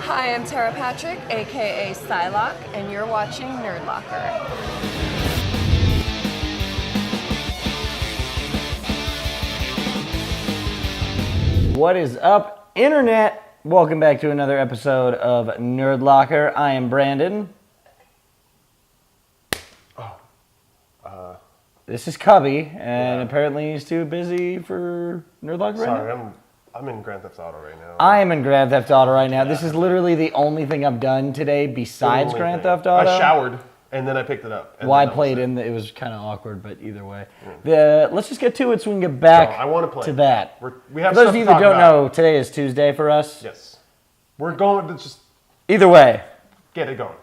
Hi, I'm Tara Patrick, aka Psylocke, and you're watching Nerdlocker. What is up, Internet? Welcome back to another episode of Nerdlocker. I am Brandon. This is Cubby, and apparently he's too busy for Nerdlocker right now. Sorry, I'm in Grand Theft Auto right now. I am in Grand Theft Auto right now. This is literally the only thing I've done today besides Grand Theft Auto. I showered, and then I picked it up. Well, I played it was kind of awkward, but either way. Let's just get to it so we can get back to that. We have for those of you that don't know, today is Tuesday for us. Yes. We're going to just... Either way. Get it going.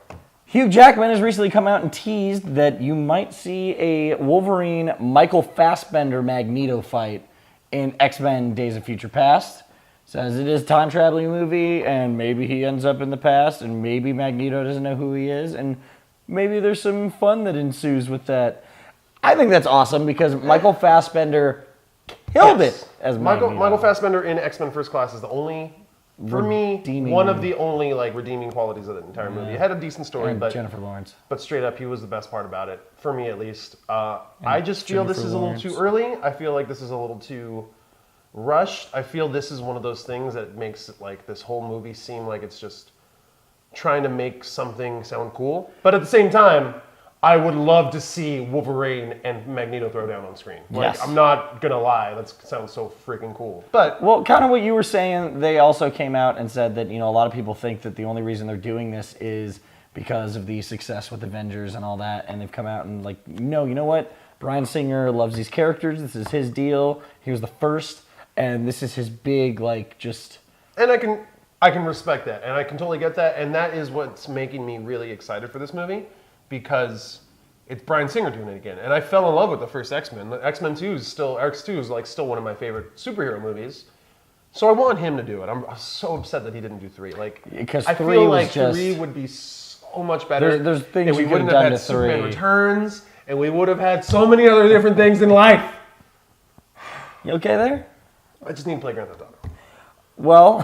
Hugh Jackman has recently come out and teased that you might see a Wolverine Michael Fassbender Magneto fight in X-Men Days of Future Past. Says it is a time-traveling movie, and maybe he ends up in the past, and maybe Magneto doesn't know who he is, and maybe there's some fun that ensues with that. I think that's awesome, because Michael Fassbender killed it as Magneto. Michael Fassbender in X-Men First Class is the only... For me, one of the only redeeming qualities of the entire movie. It had a decent story, and but Jennifer Lawrence. But straight up, he was the best part about it, for me at least. I just feel this is a little too early. I feel like this is a little too rushed. I feel this is one of those things that makes this whole movie seem like it's just trying to make something sound cool. But at the same time, I would love to see Wolverine and Magneto throw down on screen. Yes. I'm not gonna lie, that sounds so freaking cool. But kind of what you were saying, they also came out and said that, a lot of people think that the only reason they're doing this is because of the success with Avengers and all that, and they've come out and no, you know what? Bryan Singer loves these characters, this is his deal, he was the first, and this is his big, And I can respect that, and I can totally get that, and that is what's making me really excited for this movie, because it's Bryan Singer doing it again. And I fell in love with the first X-Men. X-Men 2 is still, X2 is still one of my favorite superhero movies. So I want him to do it. I'm so upset that he didn't do 3. Because I feel like 3 would be so much better. There's things and we you wouldn't could have have done had to 3. Superman Returns, and we would have had so many other different things in life. You okay there? I just need to play Grand Theft Auto. Well,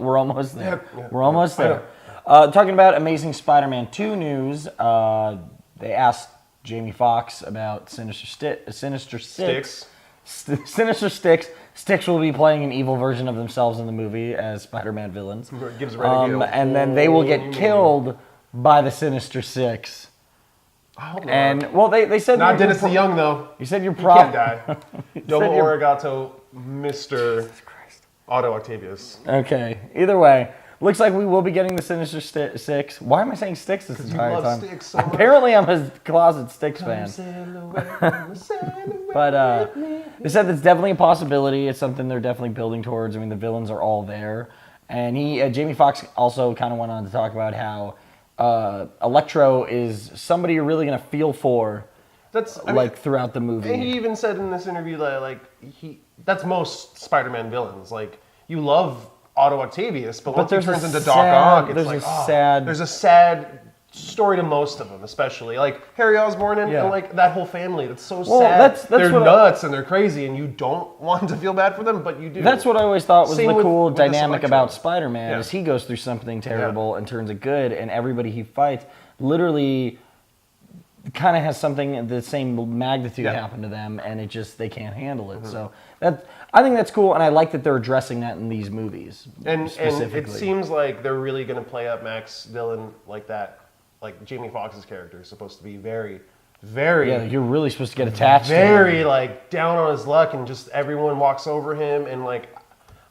we're almost there. Yeah. We're almost there. Talking about Amazing Spider-Man 2 news, they asked Jamie Foxx about Sinister Six. Sinister Six. Six will be playing an evil version of themselves in the movie as Spider-Man villains. And then they will get killed by the Sinister Six. I hope not. And, they said... Not Dennis the Young, though. You said you're He can't die. Domo Arigato, Mr. Otto Octavius. Okay. Either way, looks like we will be getting the Sinister Six. Why am I saying Sticks this entire time? Sticks so much. Apparently, I'm a closet Sticks fan. But they said that's definitely a possibility. It's something they're definitely building towards. I mean, the villains are all there. And Jamie Foxx also kind of went on to talk about how Electro is somebody you're really going to feel for. Throughout the movie. And he even said in this interview that that's most Spider-Man villains. You love Otto Octavius, but once he turns into Doc Ock, it's there's a sad story to most of them, especially Harry Osborn and that whole family. That's so sad. They're nuts and they're crazy, and you don't want to feel bad for them, but you do. That's what I always thought was the cool dynamic about Spider-Man is he goes through something terrible and turns it good, and everybody he fights literally kind of has something the same magnitude happen to them, and they can't handle it. So I think that's cool, and I like that they're addressing that in these movies. And it seems like they're really going to play up Max Dillon like that. Jamie Foxx's character is supposed to be very, very... Yeah, you're really supposed to get attached to him. Very, down on his luck, and just everyone walks over him, and,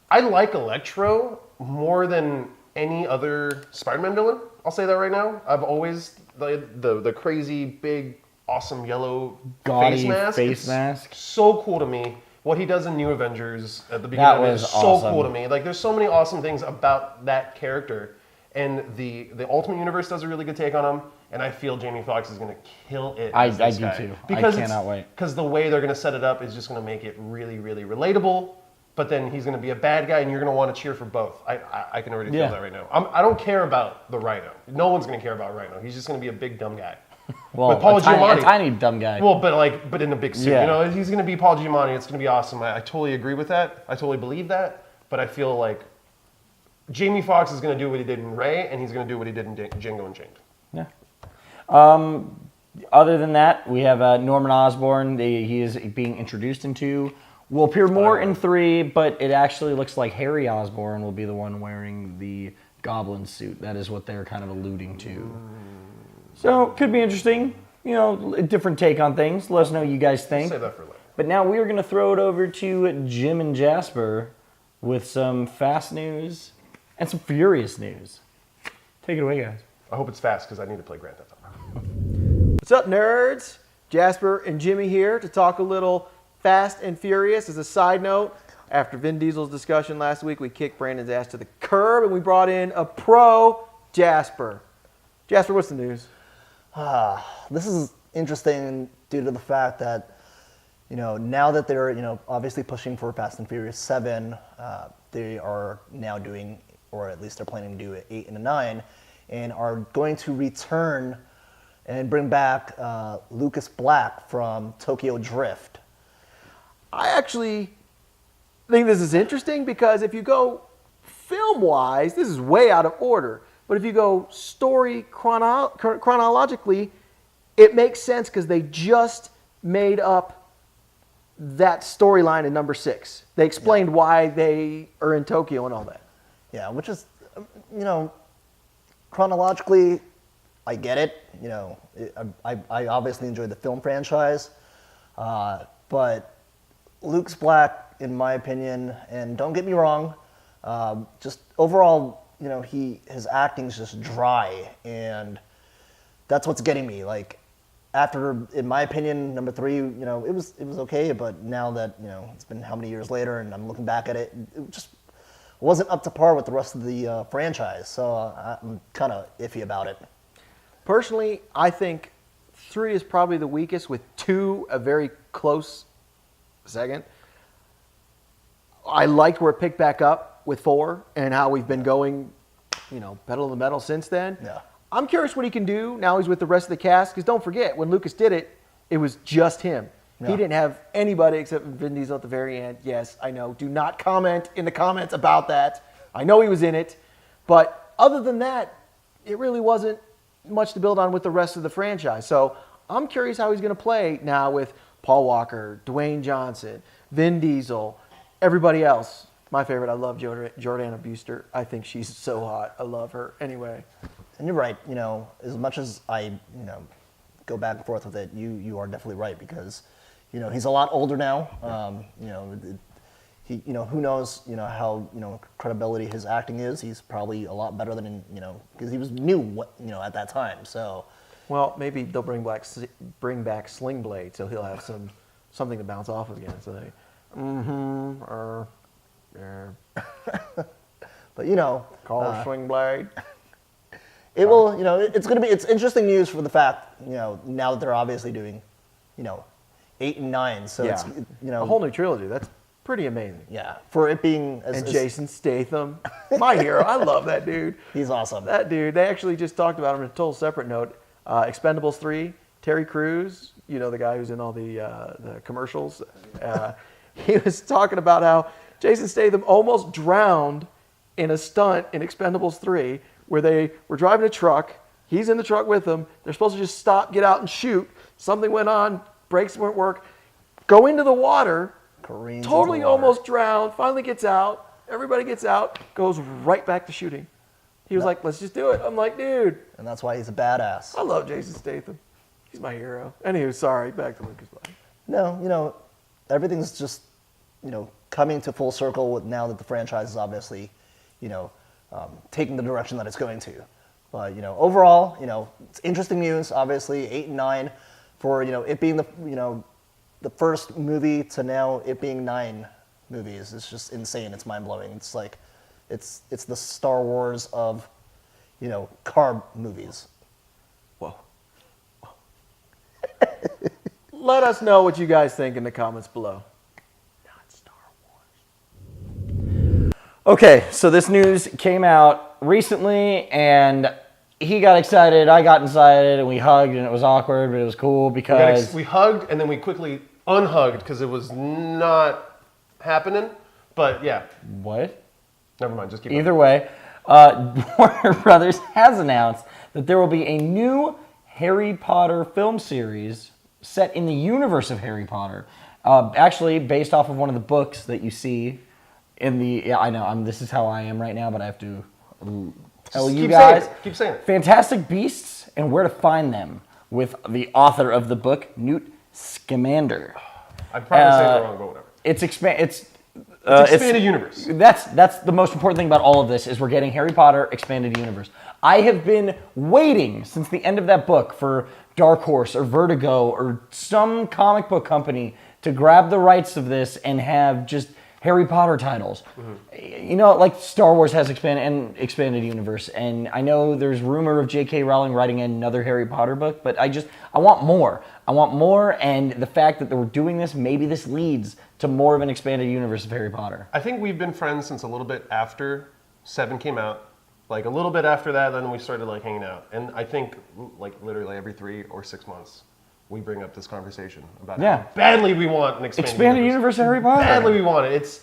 I like Electro more than any other Spider-Man villain. I'll say that right now. I've always... The crazy, big, awesome yellow gaudy face mask. It's so cool to me. What he does in New Avengers at the beginning is so cool to me. There's so many awesome things about that character. And the Ultimate Universe does a really good take on him. And I feel Jamie Foxx is going to kill it. I do too. I cannot wait. Because the way they're going to set it up is just going to make it really, really relatable. But then he's going to be a bad guy, and you're going to want to cheer for both. I can already feel that right now. I don't care about the Rhino. No one's going to care about Rhino. He's just going to be a big dumb guy. Well, Paul Giamatti, a tiny dumb guy. Well, but in a big suit. Yeah. He's going to be Paul Giamatti. It's going to be awesome. I totally agree with that. I totally believe that. But I feel like Jamie Foxx is going to do what he did in Ray, and he's going to do what he did in Django Unchained. Yeah. Other than that, we have Norman Osborn. He is being introduced into. Will appear more in 3, but it actually looks like Harry Osborn will be the one wearing the Goblin suit. That is what they're kind of alluding to. So, could be interesting. You know, a different take on things. Let us know what you guys think. Save that for later. But now we are going to throw it over to Jim and Jasper with some fast news and some furious news. Take it away, guys. I hope it's fast because I need to play Grand Theft Auto. What's up, nerds? Jasper and Jimmy here to talk a little Fast and Furious. As a side note, after Vin Diesel's discussion last week, we kicked Brandon's ass to the curb and we brought in a pro, Jasper. Jasper, what's the news? This is interesting due to the fact that, now that they're, obviously pushing for Fast and Furious 7, they are now doing, or at least they're planning to do it 8 and a 9, and are going to return and bring back Lucas Black from Tokyo Drift. I actually think this is interesting because if you go film-wise, this is way out of order. But if you go story chronologically, it makes sense because they just made up that storyline in number 6. They explained why they are in Tokyo and all that. Yeah, which is, chronologically, I get it. I obviously enjoyed the film franchise, but Luke's Black, in my opinion, and don't get me wrong, just overall, his acting's just dry, and that's what's getting me. Like, after, in my opinion, number 3, it was okay, but now that it's been how many years later, and I'm looking back at it, it just wasn't up to par with the rest of the franchise. So I'm kind of iffy about it. Personally, I think 3 is probably the weakest, with 2 a very close second. I liked where it picked back up with 4 and how we've been going, pedal to the metal since then. Yeah. I'm curious what he can do now he's with the rest of the cast, because don't forget, when Lucas did it, it was just him. Yeah. He didn't have anybody except Vin Diesel at the very end. Yes, I know. Do not comment in the comments about that. I know he was in it. But other than that, it really wasn't much to build on with the rest of the franchise. So I'm curious how he's going to play now with Paul Walker, Dwayne Johnson, Vin Diesel, everybody else. My favorite, I love Jordana Brewster. I think she's so hot. I love her. Anyway. And you're right. As much as I, go back and forth with it, you are definitely right, because, he's a lot older now. He, who knows, how, credibility his acting is. He's probably a lot better than, because he was new, at that time. So, well, maybe they'll bring back Sling Blade, so he'll have something to bounce off of again. So they, but call Sling Blade. It will, it's interesting news for the fact, now that they're obviously doing, 8 and 9. So it's, a whole new trilogy. That's pretty amazing. yeah, for it being And Jason Statham, my hero. I love that dude. he's awesome. That dude. They actually just talked about him in a total separate note. Expendables 3, Terry Crews, the guy who's in all the commercials. He was talking about how Jason Statham almost drowned in a stunt in Expendables 3, where they were driving a truck. He's in the truck with them. They're supposed to just stop, get out, and shoot. Something went on. Brakes wouldn't work. Go into the water. Careens Totally into the water. almost drowned. Finally gets out. Everybody gets out. Goes right back to shooting. He was like, let's just do it. I'm like, dude. And that's why he's a badass. I love Jason Statham. He's my hero. Anywho, sorry. Back to Lucas Black. No, everything's just, coming to full circle with now that the franchise is obviously, taking the direction that it's going to. But, overall, it's interesting news, obviously, 8 and 9 for, it being the first movie to now it being 9 movies. It's just insane. It's mind-blowing. It's like, it's the Star Wars of, car movies. Whoa. Let us know what you guys think in the comments below. Not Star Wars. Okay, so this news came out recently, and he got excited, I got excited, and we hugged, and it was awkward, but it was cool because... We hugged, and then we quickly unhugged because it was not happening. But yeah. What? Never mind, just keep Either way, Warner Brothers has announced that there will be a new Harry Potter film series set in the universe of Harry Potter. Actually, based off of one of the books that you see in the... Yeah, I know, this is how I am right now, but I have to tell you guys. Keep saying it. Fantastic Beasts and Where to Find Them with the author of the book, Newt Scamander. I'm probably saying it wrong, but whatever. It's Expanded universe. That's the most important thing about all of this is we're getting Harry Potter expanded universe. I have been waiting since the end of that book for Dark Horse or Vertigo or some comic book company to grab the rights of this and have just Harry Potter titles. Mm-hmm. You know, like Star Wars has expanded universe, and I know there's rumor of J.K. Rowling writing another Harry Potter book, but I want more. I want more, and the fact that we're doing this, maybe this leads to more of an expanded universe of Harry Potter. I think we've been friends since a little bit after 7 came out. Like a little bit after that, then we started like hanging out. And I think like literally every 3 or 6 months, we bring up this conversation about how badly we want an expanded universe of Harry Potter. Badly we want it.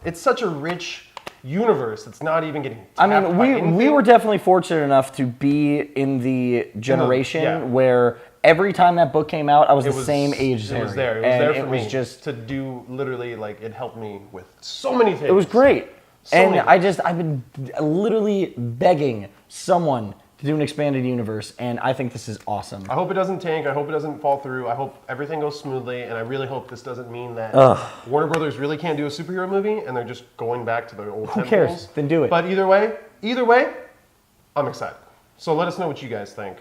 It's such a rich universe. It's not even getting tapped by anything. We were definitely fortunate enough to be in the generation where every time that book came out, I was the same age as Harry. It was there for me to do literally, like, it helped me with so many things. It was great. I've been literally begging someone to do an expanded universe, and I think this is awesome. I hope it doesn't tank. I hope it doesn't fall through. I hope everything goes smoothly, and I really hope this doesn't mean that Warner Brothers really can't do a superhero movie, and they're just going back to their old Who cares? temples. Then do it. But either way, I'm excited. So let us know what you guys think.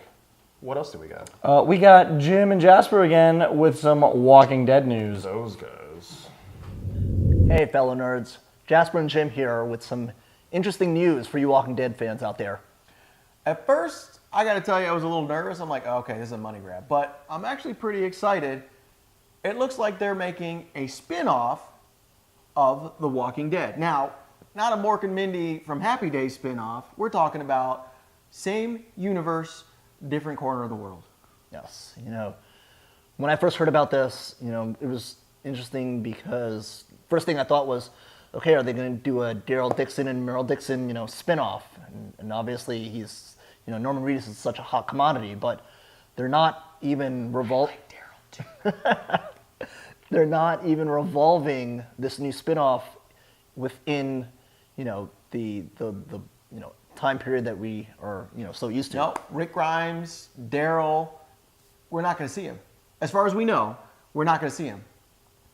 What else do we got? We got Jim and Jasper again with some Walking Dead news. Those guys. Hey, fellow nerds. Jasper and Jim here with some interesting news for you Walking Dead fans out there. At first, I got to tell you, I was a little nervous. I'm like, okay, this is a money grab. But I'm actually pretty excited. It looks like they're making a spin-off of The Walking Dead. Now, not a Mork and Mindy from Happy Days spin-off. We're talking about same universe, different corner of the world. Yes, when I first heard about this, it was interesting because first thing I thought was, okay, are they going to do a Daryl Dixon and Merle Dixon, spin-off? And obviously he's, Norman Reedus is such a hot commodity, but they're not even they're not even revolving this new spin-off within, the time period that we are, so used to. No, Rick Grimes, Daryl, we're not going to see him. As far as we know, we're not going to see him.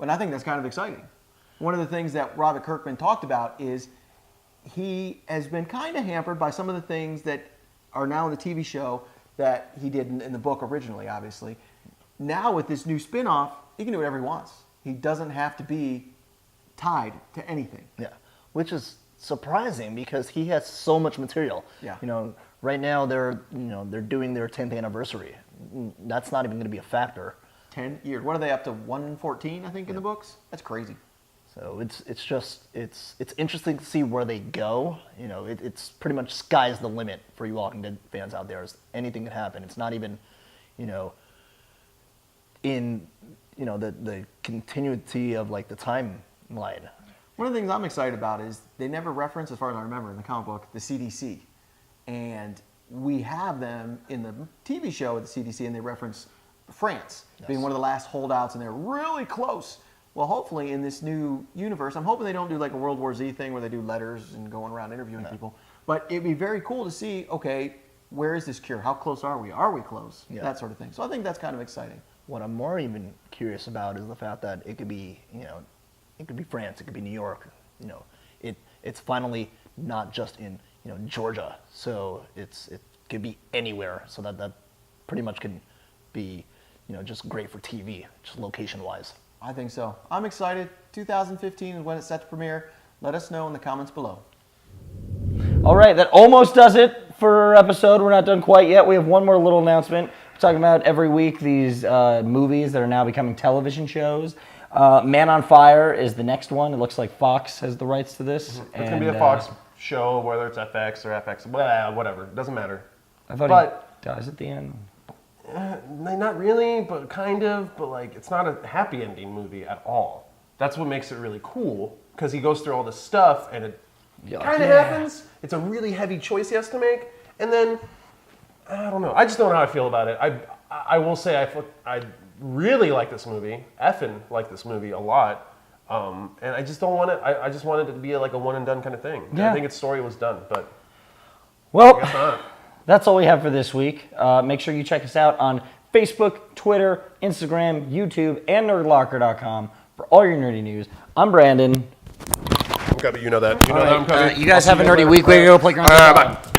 And I think that's kind of exciting. One of the things that Robert Kirkman talked about is he has been kind of hampered by some of the things that are now in the TV show that he did in the book originally, obviously. Now with this new spin-off, he can do whatever he wants. He doesn't have to be tied to anything. Yeah, which is surprising because he has so much material. Yeah. Right now they're doing their 10th anniversary. That's not even going to be a factor. 10 years. What are they up to? 114, I think, in the books? That's crazy. So it's interesting to see where they go. It's pretty much sky's the limit for you Walking Dead fans out there. Anything can happen. It's not even, in the continuity of like the timeline. One of the things I'm excited about is they never reference, as far as I remember in the comic book, the CDC. And we have them in the TV show at the CDC, and they reference France being one of the last holdouts, and they're really close. Well, hopefully in this new universe, I'm hoping they don't do like a World War Z thing where they do letters and going around interviewing people. But it'd be very cool to see, okay, where is this cure? How close are we? Are we close? Yeah. That sort of thing. So I think that's kind of exciting. What I'm more even curious about is the fact that it could be, it could be France, it could be New York. It's finally not just in, Georgia. So it could be anywhere. So that pretty much can be, just great for TV, just location-wise. I think so. I'm excited. 2015 is when it's set to premiere. Let us know in the comments below. All right, that almost does it for our episode. We're not done quite yet. We have one more little announcement. We're talking about every week these movies that are now becoming television shows. Man on Fire is the next one. It looks like Fox has the rights to this. It's going to be a Fox show, whether it's FX or FX, whatever. It doesn't matter. I thought he dies at the end. Not really, but kind of. But like, it's not a happy ending movie at all. That's what makes it really cool, because he goes through all this stuff, and it kind of happens. It's a really heavy choice he has to make, and then I don't know. I just don't know how I feel about it. I will say I really like this movie. Effing like this movie a lot. And I just don't want it. I just wanted it to be like a one and done kind of thing. Yeah. I think its story was done, but Well, I guess not. that's all we have for this week. Make sure you check us out on Facebook, Twitter, Instagram, YouTube, and nerdlocker.com for all your nerdy news. I'm Brandon. I'm Cubby, you know that. You know that I'm Cubby. You guys I'll have a see you nerdy later. week. Way to go play Grand Theft Auto. Bye.